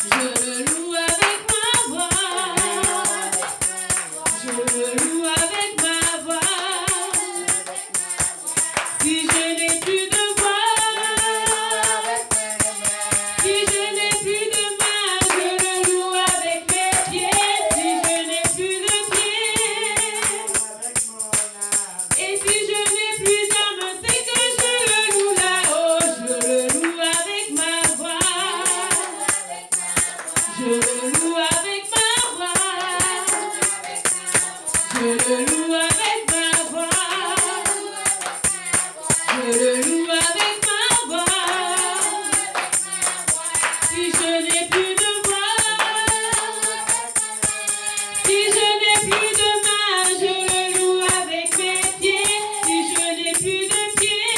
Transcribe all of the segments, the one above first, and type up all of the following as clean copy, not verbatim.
Je le loue avec ma voix. Je le loue avec ma voix. Si je n'ai plus de voix, si je n'ai plus de main, je le loue avec mes pieds. Si je n'ai plus de pieds, et si je n'ai plus d'âme, c'est que je le loue là-haut. Je le loue avec ma voix. Je le loue avec ma voix. Je le loue avec ma voix. Je le loue avec ma voix. Si je n'ai plus de voix, si je n'ai plus de main, je le loue avec mes pieds. Si je n'ai plus de pieds,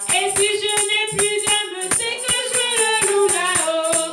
et si je n'ai plus d'âme, c'est que je le loue là-haut.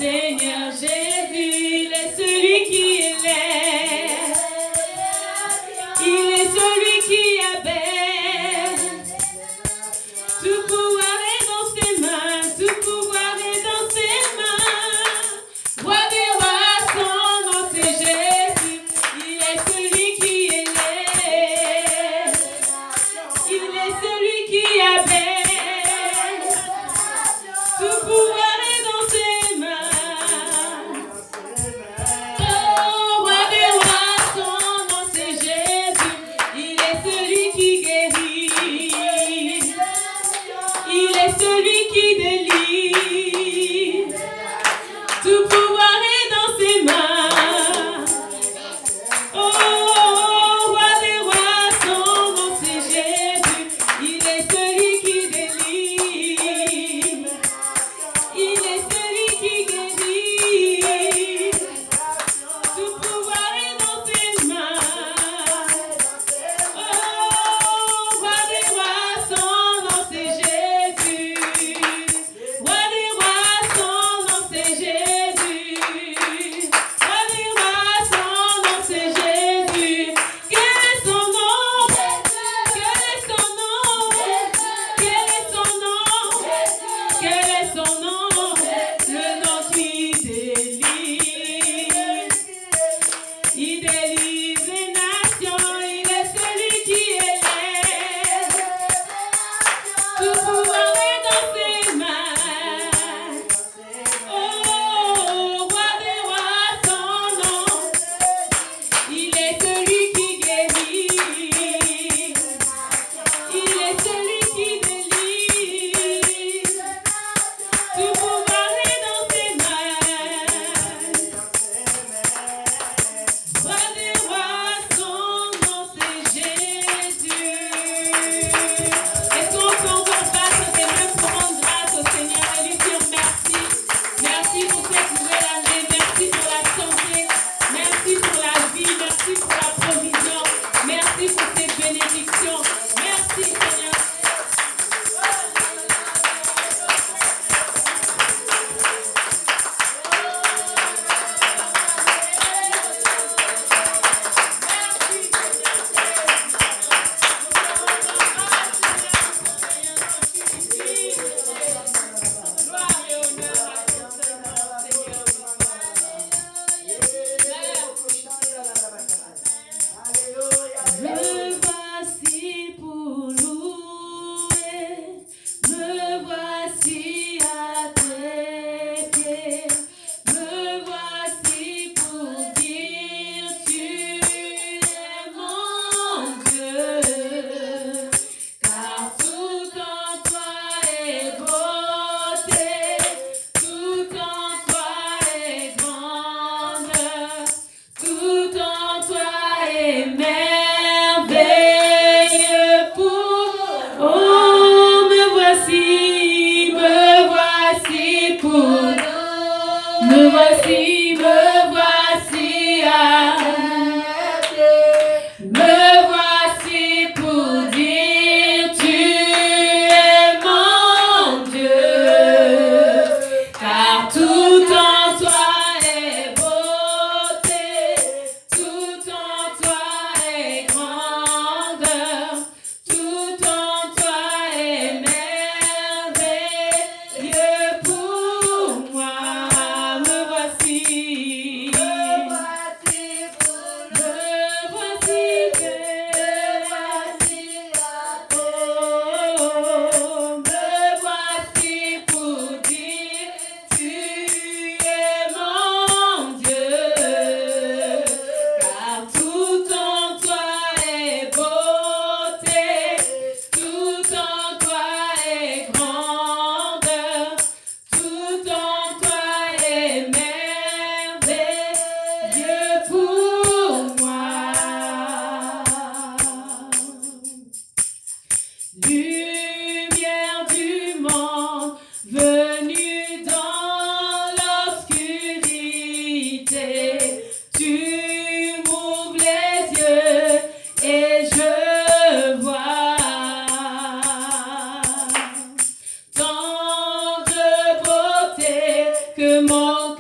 Seigneur Jésus, il est celui qui élève. Il est celui qui abaisse. Tout pouvoir est dans ses mains, tout pouvoir est dans ses mains. Roi des rois, son nom c'est Jésus. Il est celui qui élève. Il est celui qui abaisse. Tout pouvoir est dans ses mains. Oh, roi des rois, son nom c'est Jésus. Il est celui qui guérit. Il est celui qui délivre. Tout pouvoir est dans ses mains. Oh, roi des rois, son nom c'est Jésus. Il est celui qui délivre. Il est celui qui guérit. Tout pouvoir est dans ses mains. Oh, roi des rois, son nom c'est Jésus. Roi des rois, son nom c'est Jésus. Roi des rois, son nom c'est Jésus. Quel est son nom? Quel est son nom? Quel est son nom? Quel est son nom? Le nom qui délivre. Il délivre les nations. Il est celui qui élève. Tout pouvoir est dans ses mains. Oh, roi des rois, son nom. Il est celui qui guérit. Il est celui qui délivre. Tout pouvoir est dans ses mains. Roi des rois, son nom c'est Jésus. Est-ce qu'on peut encore battre des mains pour rendre grâce au Seigneur et lui dire merci? Merci pour cette nouvelle année, merci pour la santé, merci pour la vie, merci pour la provision, merci pour ces bénédictions. Merci Seigneur. Gloire et honneur à ton Seigneur, me voici pour louer, me voici à tes pieds, me voici pour dire tu es mon Dieu, car tout en toi est beauté, tout en toi est grandeur, tout en toi est merveilleux pour. Oh, me voici pour. Me voici à. Me voici pour dire tu es mon Dieu, car tout en toi est beauté, tout en toi est grandeur, tout en toi est merveilleux pour moi. Me voici. que mon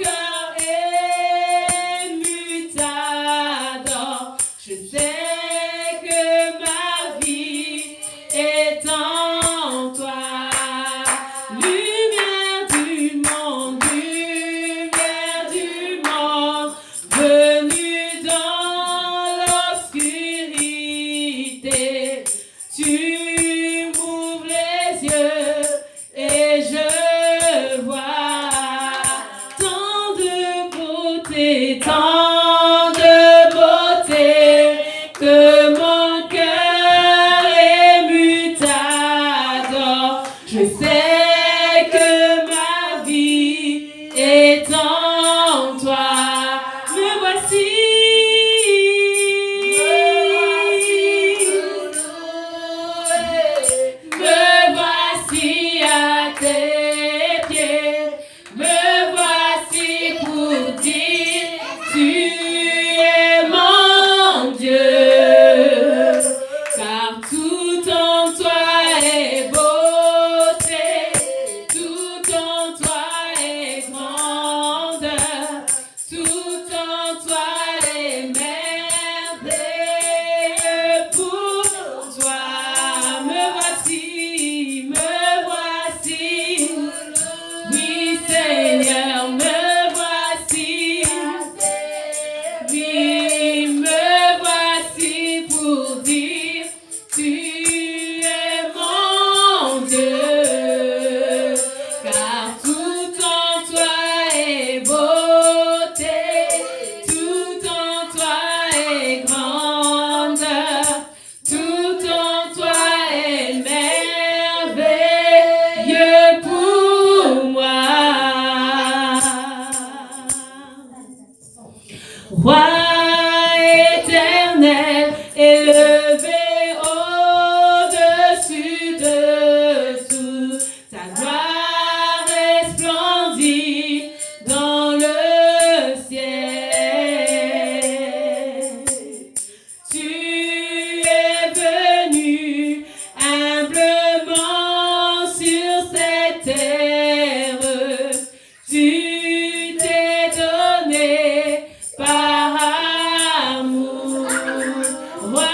élevé au-dessus de tout. Ta gloire resplendit dans le ciel. Tu es venu humblement sur cette terre. Tu t'es donné par amour. Roi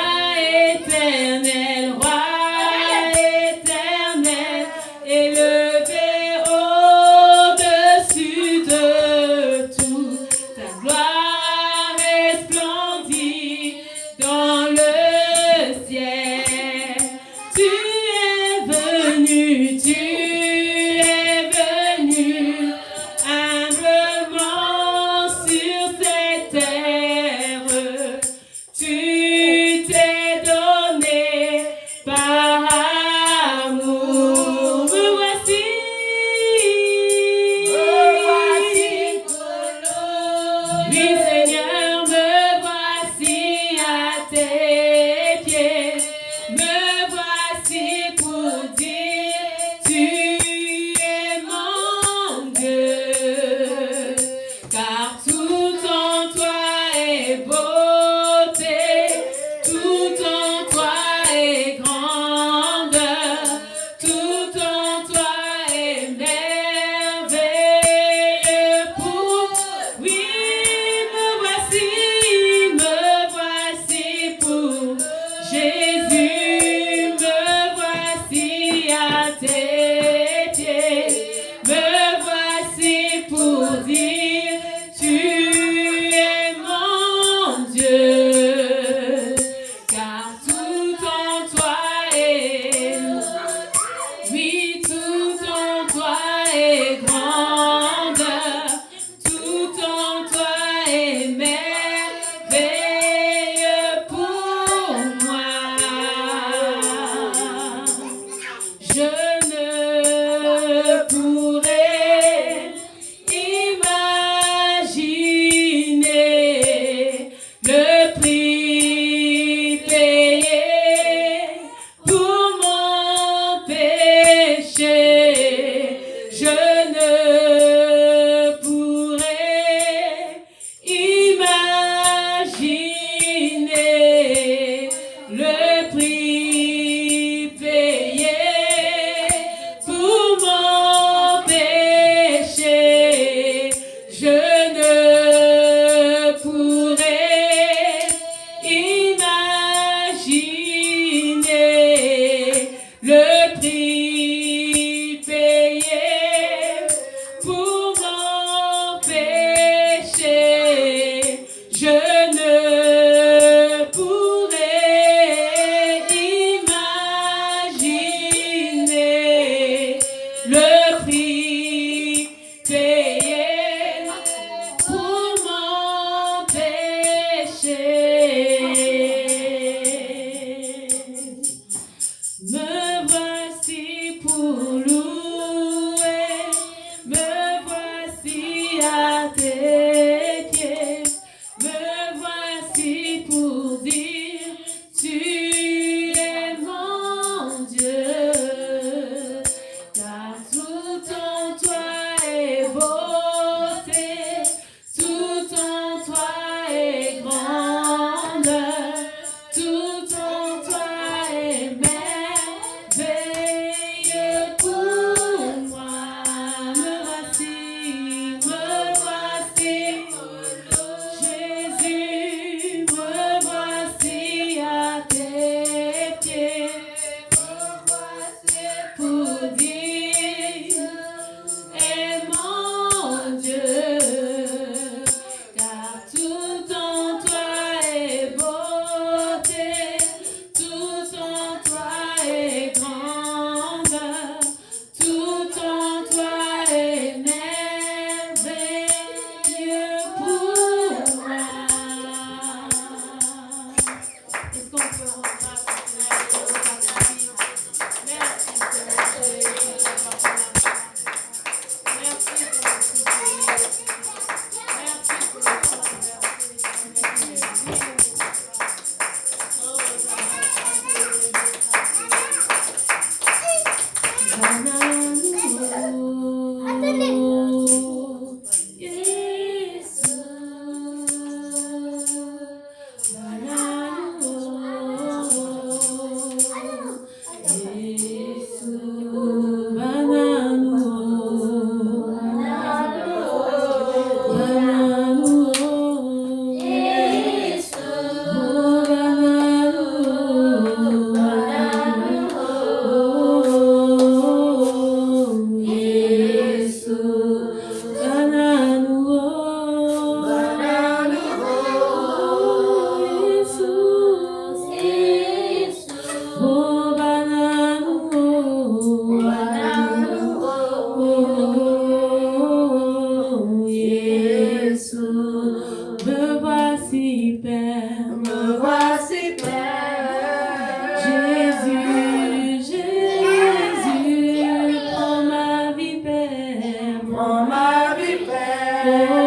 Prends ma vie, Père.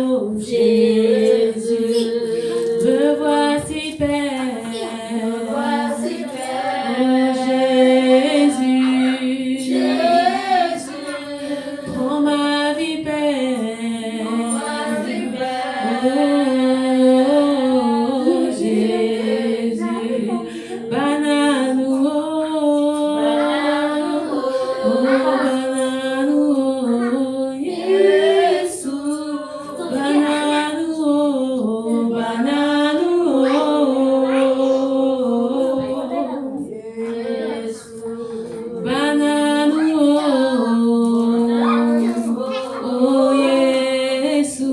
Oh, Jésus, me voici, Père. Me voici, Père. Oh, Jésus, Jésus, prends ma vie, Père. prends ma vie, Père. Oh, Jésus, banano, oh, banano, Jésus, banano, banano, oh, Jésus,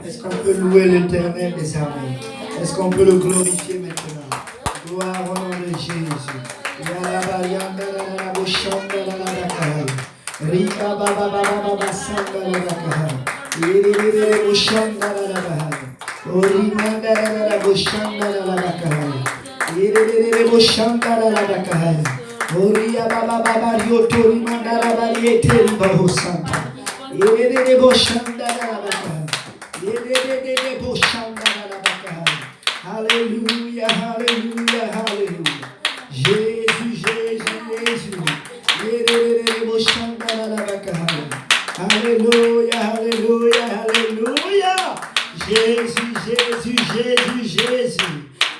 Est-ce qu'on peut louer l'Éternel des armées? Est-ce qu'on peut le glorifier maintenant? Gloire au nom de Jésus. Alléluia, alléluia, alléluia. Jésus, Jésus, Jésus. Alléluia, alléluia, alléluia. Jésus, Jésus, Jésus, Jésus.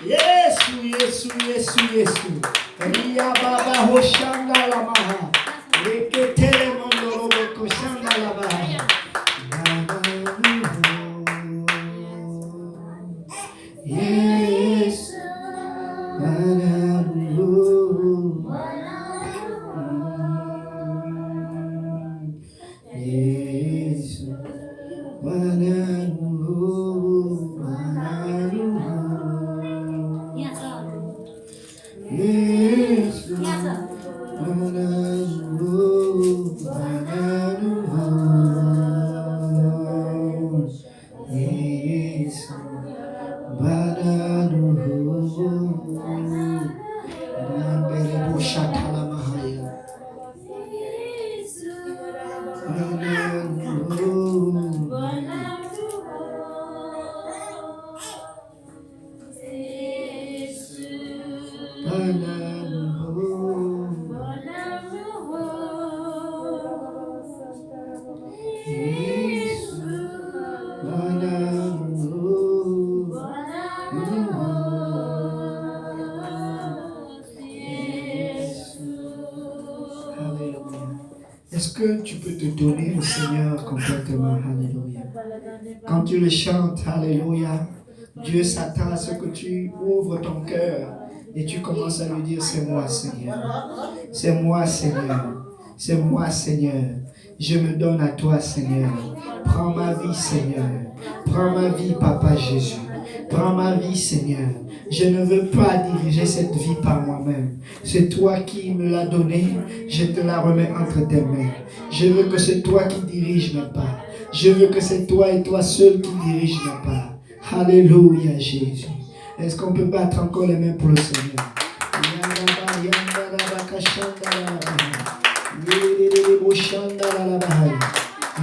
Yesu, Yesu, Yesu, Yesu. Ria baba hoshanda la maha. Reketele mondoro boko shanda la maha. Yes, Est-ce que tu peux te donner au Seigneur complètement? Alléluia. Quand tu le chantes, Alléluia, Dieu s'attend à ce que tu ouvres ton cœur et tu commences à lui dire: c'est moi, Seigneur. C'est moi, Seigneur. C'est moi, Seigneur. Je me donne à toi, Seigneur. Prends ma vie, Seigneur. Prends ma vie, Papa Jésus. Prends ma vie, Seigneur. Je ne veux pas diriger cette vie par moi-même. C'est toi qui me l'as donnée. Je te la remets entre tes mains. Je veux que c'est toi qui diriges mes pas. Je veux que c'est toi et toi seul qui dirige mes pas. Alléluia, Jésus. Est-ce qu'on peut battre encore les mains pour le Seigneur?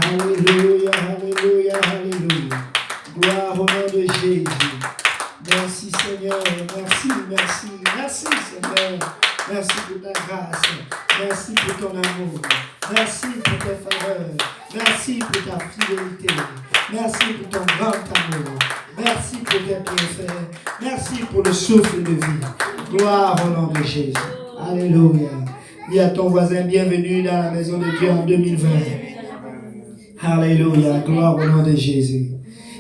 Alléluia, alléluia, alléluia. Gloire au nom de Jésus. Merci Seigneur, merci, merci, merci Seigneur. Merci pour ta grâce, merci pour ton amour, merci pour tes faveurs, merci pour ta fidélité, merci pour ton grand amour, merci pour tes bienfaits, merci pour le souffle de vie. Gloire au nom de Jésus. Alléluia. Dis à ton voisin: bienvenue dans la maison de Dieu en 2020. Alléluia. Gloire au nom de Jésus.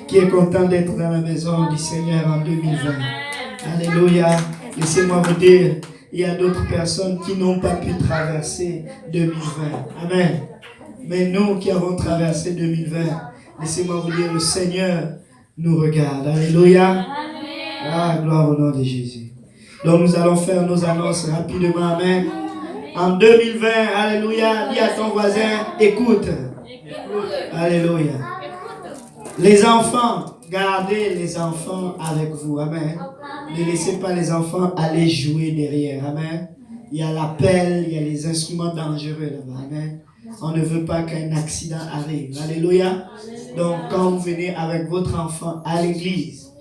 Qui est content d'être dans la maison du Seigneur en 2020. Alléluia. Laissez-moi vous dire, il y a d'autres personnes qui n'ont pas pu traverser 2020. Amen. Mais nous qui avons traversé 2020, laissez-moi vous dire, le Seigneur nous regarde. Alléluia. Ah, gloire au nom de Jésus. Donc nous allons faire nos annonces rapidement. Amen. En 2020, alléluia, dis à ton voisin, écoute. Alléluia. Les enfants, gardez les enfants avec vous. Amen. Ne laissez pas les enfants aller jouer derrière. Amen. Il y a la pelle, il y a les instruments dangereux là-bas. Amen. On ne veut pas qu'un accident arrive. Alléluia. Donc quand vous venez avec votre enfant à l'église,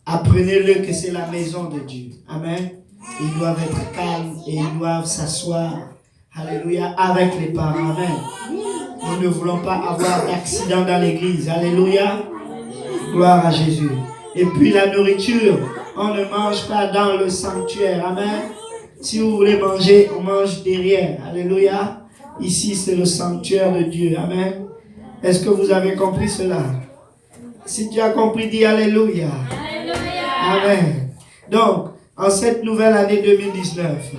apprenez-le que c'est la maison de Dieu. Amen. Ils doivent être calmes et ils doivent s'asseoir. Alléluia. Avec les parents. Amen. Nous ne voulons pas avoir d'accident dans l'église. Alléluia. Gloire à Jésus. Et puis la nourriture, on ne mange pas dans le sanctuaire. Amen. Si vous voulez manger, on mange derrière. Alléluia. Ici, c'est le sanctuaire de Dieu. Amen. Est-ce que vous avez compris cela? Si tu as compris, dis Alléluia. Amen. Donc, en cette nouvelle année 2019,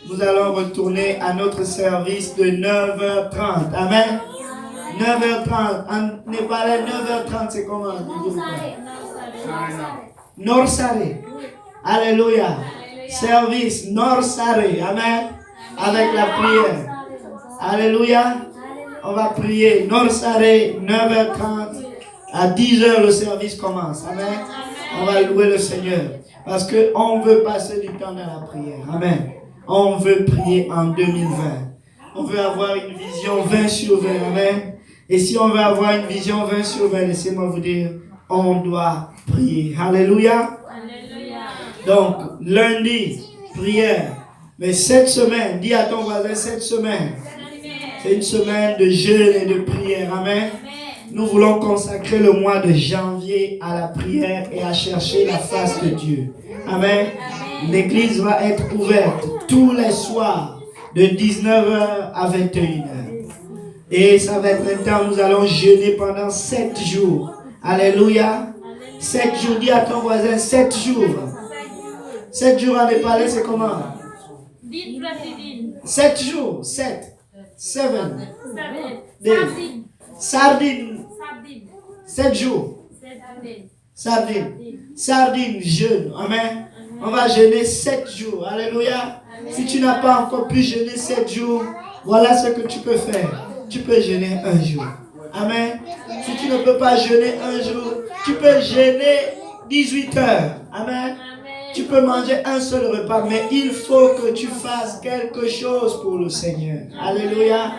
nous allons retourner à notre service de 9h30. Amen. 9h30. En népalais, 9h30, c'est comment? Norsare. Alléluia. Service Norsare. Amen. Avec la prière. Alléluia. On va prier. Norsare, 9h30. À 10h, le service commence. Amen. On va louer le Seigneur. Parce qu'on veut passer du temps dans la prière. Amen. On veut prier en 2020. On veut avoir une vision 20 sur 20. Amen. Et si on veut avoir une vision 20 sur 20, laissez-moi vous dire, on doit prier. Alléluia. Donc, lundi, prière. Mais cette semaine, dis à ton voisin, cette semaine, c'est une semaine de jeûne et de prière. Amen. Nous voulons consacrer le mois de janvier à la prière et à chercher la face de Dieu. Amen. L'église va être ouverte tous les soirs de 19h à 21h. Et ça va être un temps où nous allons jeûner pendant 7 jours. Alléluia. 7 jours, dis à ton voisin, 7 jours. 7 jours en népalais, c'est comment? 7 jours, 7. 7 days. Sardine. 7 jours. Sardine, jeûne. Amen. On va jeûner 7 jours. Alléluia. Si tu n'as pas encore pu jeûner 7 jours, voilà ce que tu peux faire. Tu peux jeûner un jour. Amen. Si tu ne peux pas jeûner un jour, tu peux jeûner 18 heures. Amen. Tu peux manger un seul repas, mais il faut que tu fasses quelque chose pour le Seigneur. Alléluia.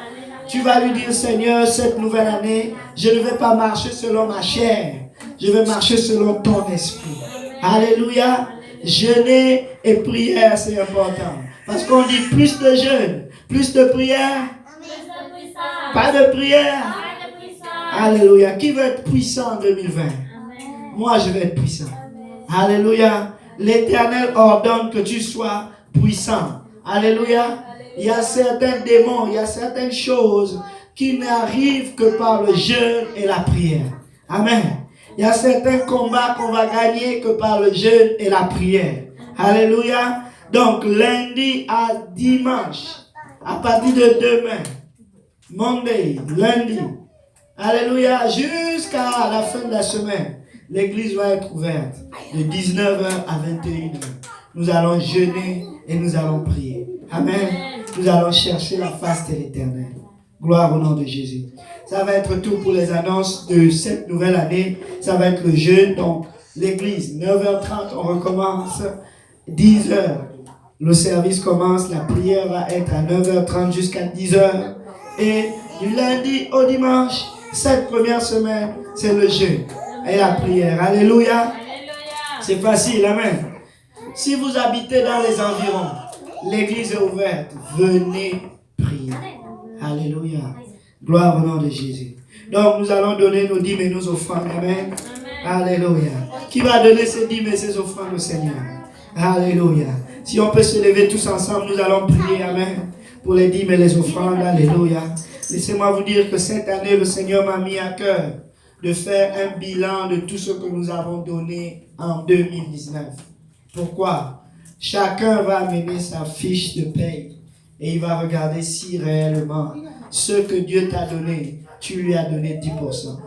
Tu vas lui dire, Seigneur, cette nouvelle année, je ne vais pas marcher selon ma chair. Je vais marcher selon ton esprit. Alléluia. Jeûner et prière, c'est important. Parce qu'on dit plus de jeûne, plus de prière, pas de prière. Alléluia. Qui veut être puissant en 2020? Moi, je vais être puissant. Alléluia. L'Éternel ordonne que tu sois puissant. Alléluia. Il y a certains démons, il y a certaines choses qui n'arrivent que par le jeûne et la prière. Amen. Il y a certains combats qu'on va gagner que par le jeûne et la prière. Alléluia. Donc, lundi à dimanche, à partir de demain, Monday, lundi, alléluia, jusqu'à la fin de la semaine, l'église va être ouverte de 19h à 21h. Nous allons jeûner et nous allons prier. Amen. Nous allons chercher la face de l'Éternel. Gloire au nom de Jésus. Ça va être tout pour les annonces de cette nouvelle année. Ça va être le jeûne. Donc, l'église, 9h30, on recommence. 10h, le service commence. La prière va être à 9h30 jusqu'à 10h. Et du lundi au dimanche, cette première semaine, c'est le jeûne et la prière. Alléluia. C'est facile. Amen. Si vous habitez dans les environs, l'église est ouverte. Venez prier. Alléluia. Gloire au nom de Jésus. Donc, nous allons donner nos dîmes et nos offrandes. Amen. Alléluia. Qui va donner ses dîmes et ses offrandes au Seigneur? Alléluia. Si on peut se lever tous ensemble, nous allons prier. Amen. Pour les dîmes et les offrandes. Alléluia. Laissez-moi vous dire que cette année, le Seigneur m'a mis à cœur de faire un bilan de tout ce que nous avons donné en 2019. Pourquoi? Chacun va amener sa fiche de paye et il va regarder si réellement ce que Dieu t'a donné, tu lui as donné 10%.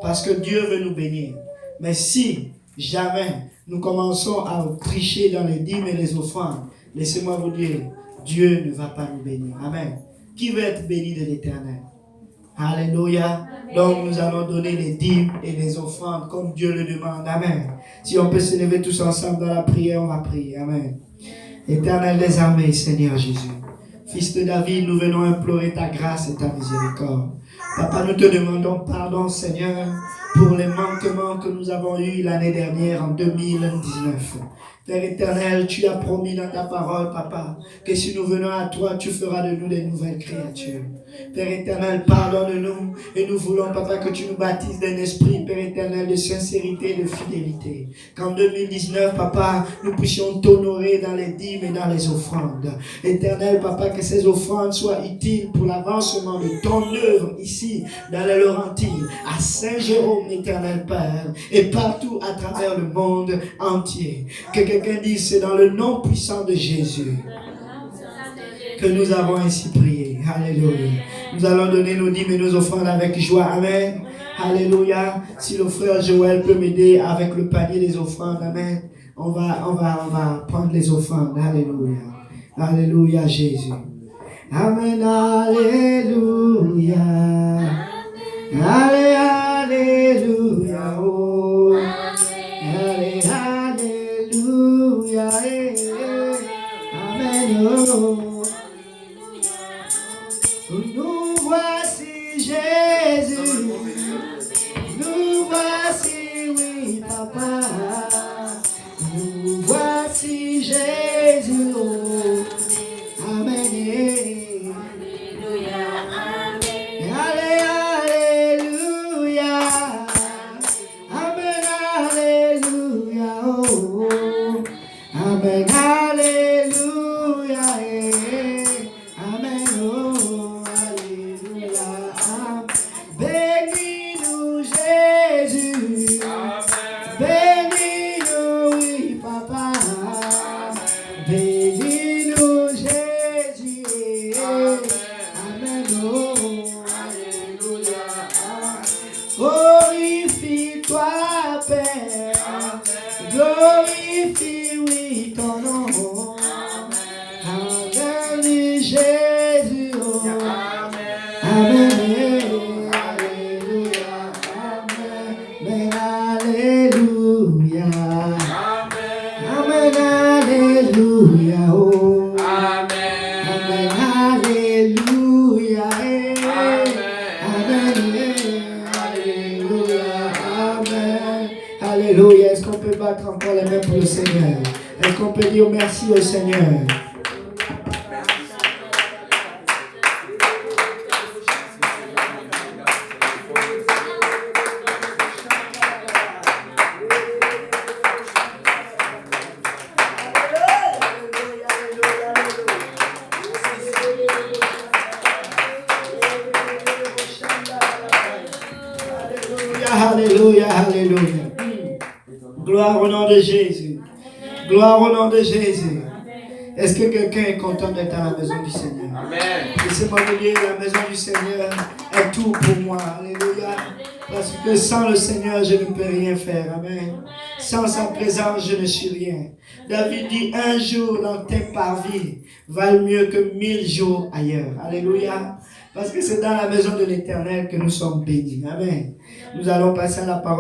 Parce que Dieu veut nous bénir. Mais si jamais nous commençons à tricher dans les dîmes et les offrandes, laissez-moi vous dire, Dieu ne va pas nous bénir. Amen. Qui veut être béni de l'Éternel? Alléluia. Donc nous allons donner les dîmes et les offrandes comme Dieu le demande. Amen. Si on peut se lever tous ensemble dans la prière, on va prier. Amen. Éternel des armées, Seigneur Jésus, Fils de David, nous venons implorer ta grâce et ta miséricorde. Papa, nous te demandons pardon, Seigneur, pour les manquements que nous avons eus l'année dernière, en 2019. Père éternel, tu as promis dans ta parole, Papa, que si nous venons à toi, tu feras de nous des nouvelles créatures. Père éternel, pardonne-nous et nous voulons, Papa, que tu nous baptises d'un esprit, Père éternel, de sincérité et de fidélité. Qu'en 2019, Papa, nous puissions t'honorer dans les dîmes et dans les offrandes. Éternel, Papa, que ces offrandes soient utiles pour l'avancement de ton œuvre ici, dans les Laurentides, à Saint-Jérôme, éternel Père, et partout à travers le monde entier. Que quelqu'un dise, c'est dans le nom puissant de Jésus que nous avons ainsi prié. Alléluia. Nous allons donner nos dîmes et nos offrandes avec joie. Amen. Alléluia. Si le frère Joël peut m'aider avec le panier des offrandes. Amen. On va prendre les offrandes. Alléluia. Alléluia, Jésus. Amen. Alléluia. Alléluia. Oh. Alléluia. Amen. Oh. Nous voici Jésus, nous voici, oui Papa, nous voici Jésus, oh. Amen, alléluia, amen, alléluia, amen, alléluia, oh. Amen, alléluia, amen, oh. Bénis-nous Jésus, bénis-nous, oui Papa, bénis-nous Jésus, amen, oh, alléluia, glorifie-toi Père, glorifie, oui, ton nom, amen, Jésus, oh, amen. Alléluia. Est-ce qu'on peut battre encore les mains pour le Seigneur? Est-ce qu'on peut dire merci au Seigneur? Alléluia, alléluia. Gloire au nom de Jésus. Gloire au nom de Jésus. Est-ce que quelqu'un est content d'être à la maison du Seigneur? Amen. Laissez-moi vous dire, la maison du Seigneur est tout pour moi. Alléluia. Parce que sans le Seigneur, je ne peux rien faire. Amen. Sans sa présence, je ne suis rien. David dit, un jour dans tes parvis valent mieux que 1000 jours ailleurs. Alléluia. Parce que c'est dans la maison de l'Éternel que nous sommes bénis. Amen. Nous allons passer à la parole.